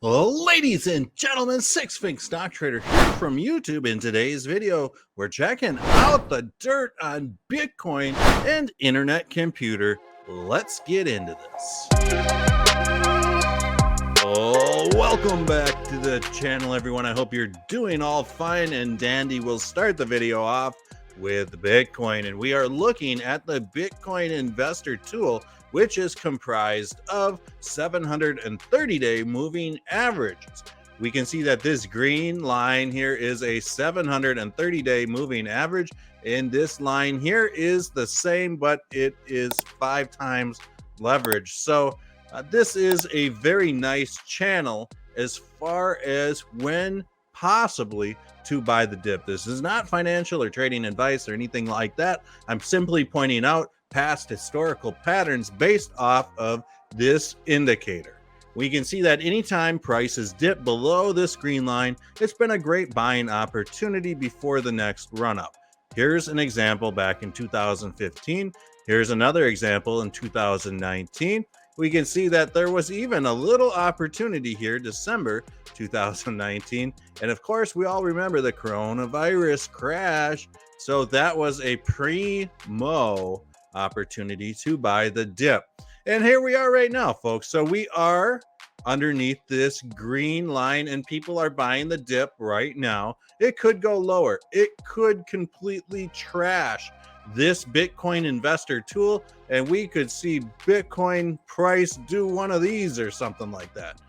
Well, ladies and gentlemen, Six Fig Stock Trader here from YouTube. In today's video, we're checking out the dirt on Bitcoin and internet computer. Let's get into this. Oh, welcome back to the channel, everyone. I hope you're doing all fine and dandy. We'll start the video off with Bitcoin, and we are looking at the Bitcoin Investor Tool, which is comprised of 730-day moving averages. We can see that this green line here is a 730-day moving average, and this line here is the same, but it is 5 times leverage. So this is a very nice channel as far as when possibly to buy the dip. This is not financial or trading advice or anything like that. I'm simply pointing out past historical patterns based off of this indicator. We can see that anytime prices dip below this green line, it's been a great buying opportunity before the next run up. Here's an example back in 2015. Here's another example in 2019. We can see that there was even a little opportunity here, December 2019. And of course, we all remember the coronavirus crash. So that was a primo opportunity to buy the dip. And here we are right now, folks. So we are underneath this green line and people are buying the dip right now. It could go lower. It could completely trash this Bitcoin investor tool, and we could see Bitcoin price do one of these or something like that.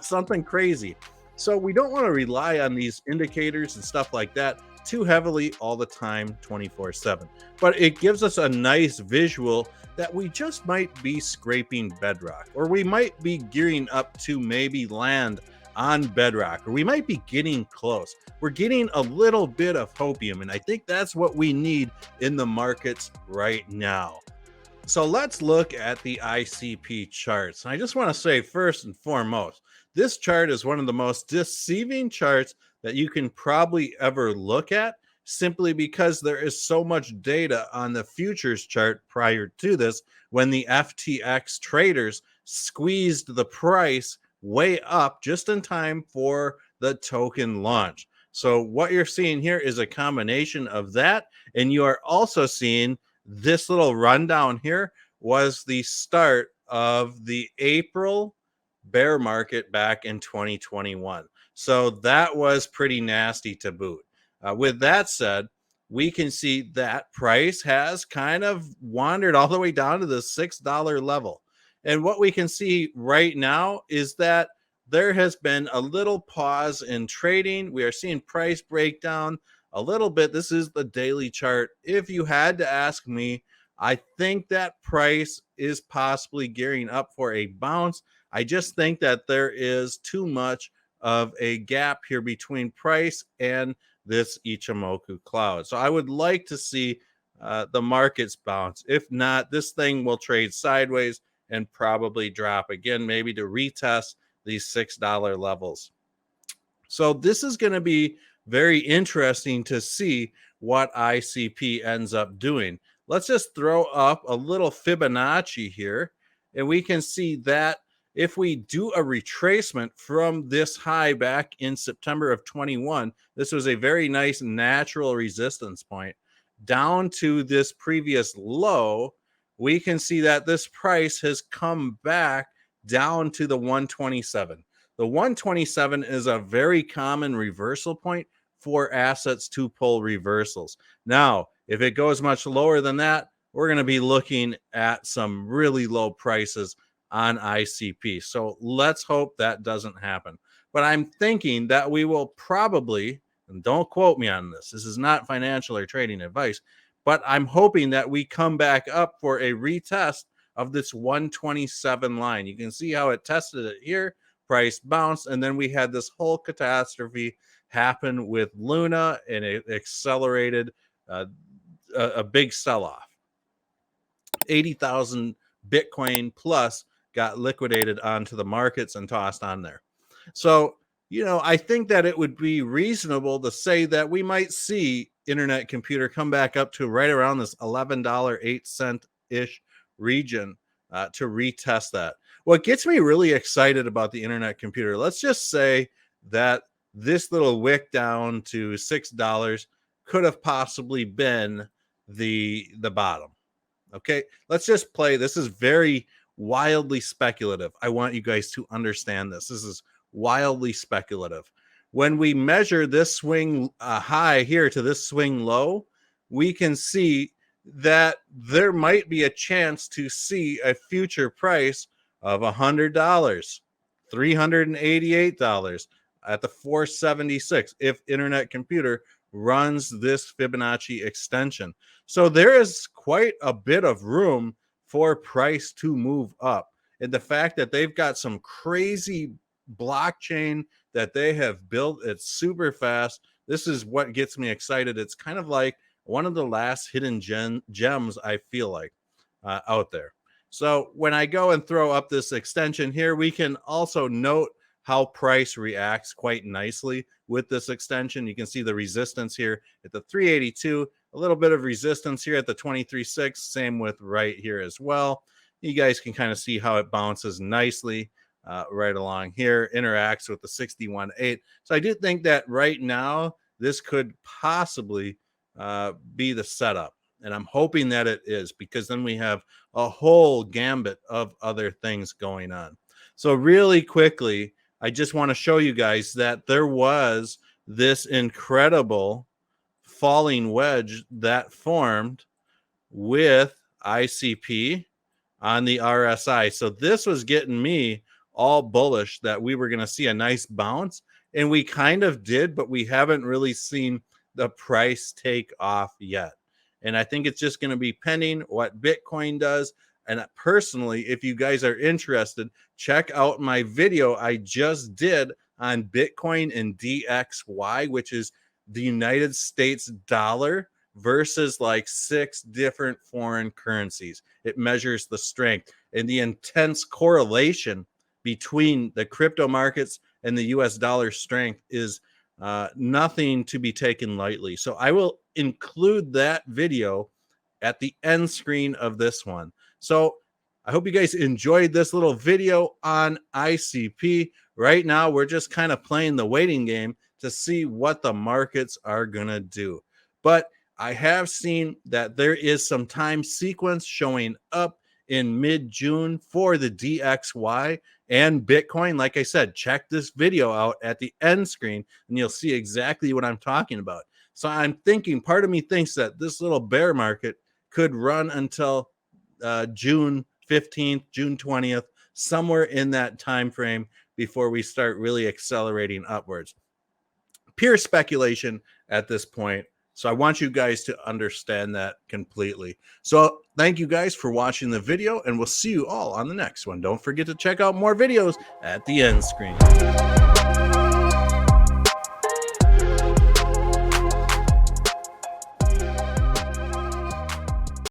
Something crazy. So we don't want to rely on these indicators and stuff like that too heavily all the time, 24/7. But it gives us a nice visual that we just might be scraping bedrock, or we might be gearing up to maybe land on bedrock, or we might be getting close. We're getting a little bit of hopium, and I think that's what we need in the markets right now. So let's look at the ICP charts. I just want to say first and foremost, this chart is one of the most deceiving charts that you can probably ever look at, simply because there is so much data on the futures chart prior to this when the FTX traders squeezed the price way up just in time for the token launch. So what you're seeing here is a combination of that, and you are also seeing this little rundown here was the start of the April bear market back in 2021. So that was pretty nasty to boot. With that said, we can see that price has kind of wandered all the way down to the $6 level. And what we can see right now is that there has been a little pause in trading. We are seeing price breakdown a little bit. This is the daily chart. If you had to ask me, I think that price is possibly gearing up for a bounce. I just think that there is too much of a gap here between price and this Ichimoku cloud. So I would like to see the markets bounce. If not, this thing will trade sideways and probably drop again, maybe to retest these $6 levels. So this is going to be very interesting to see what ICP ends up doing. Let's just throw up a little Fibonacci here, and we can see that if we do a retracement from this high back in September of 21, this was a very nice natural resistance point down to this previous low. We can see that this price has come back down to the 127. The 127 is a very common reversal point for assets to pull reversals. Now, if it goes much lower than that, we're going to be looking at some really low prices on ICP. So let's hope that doesn't happen. But I'm thinking that we will probably, and don't quote me on this, this is not financial or trading advice, but I'm hoping that we come back up for a retest of this 127 line. You can see how it tested it here, price bounced, and then we had this whole catastrophe happen with Luna, and it accelerated a big sell-off. 80,000 Bitcoin plus got liquidated onto the markets and tossed on there. So, I think that it would be reasonable to say that we might see internet computer come back up to right around this $11.08-ish region to retest that. what gets me really excited about the internet computer, let's just say that this little wick down to $6 could have possibly been the bottom. Okay, let's just play. This is very wildly speculative. I want you guys to understand this. This is wildly speculative. When we measure this swing high here to this swing low, we can see that there might be a chance to see a future price of $100, $388 at the 476 if internet computer runs this Fibonacci extension. So there is quite a bit of room for price to move up. And the fact that they've got some crazy blockchain that they have built, it's super fast. This is what gets me excited. It's kind of like one of the last hidden gems, I feel like, out there. So when I go and throw up this extension here, we can also note how price reacts quite nicely with this extension. You can see the resistance here at the 382, a little bit of resistance here at the 23.6, same with right here as well. You guys can kind of see how it bounces nicely right along here, interacts with the 61.8. So I do think that right now this could possibly be the setup. And I'm hoping that it is, because then we have a whole gambit of other things going on. So really quickly, I just want to show you guys that there was this incredible falling wedge that formed with ICP on the RSI. So this was getting me all bullish that we were going to see a nice bounce, and we kind of did, but we haven't really seen the price take off yet. And I think it's just going to be pending what Bitcoin does. And personally, if you guys are interested, check out my video I just did on Bitcoin and DXY, which is the United States dollar versus like 6 different foreign currencies. It measures the strength and the intense correlation between the crypto markets and the US dollar strength is nothing to be taken lightly. So I will include that video at the end screen of this one. So I hope you guys enjoyed this little video on ICP. Right now, we're just kind of playing the waiting game to see what the markets are going to do. But I have seen that there is some time sequence showing up in mid-June for the DXY and Bitcoin. Like I said, check this video out at the end screen and you'll see exactly what I'm talking about. So I'm thinking, part of me thinks that this little bear market could run until June 15th, June 20th, somewhere in that time frame before we start really accelerating upwards. Pure speculation at this point. So I want you guys to understand that completely. So thank you guys for watching the video, and we'll see you all on the next one. Don't forget to check out more videos at the end screen.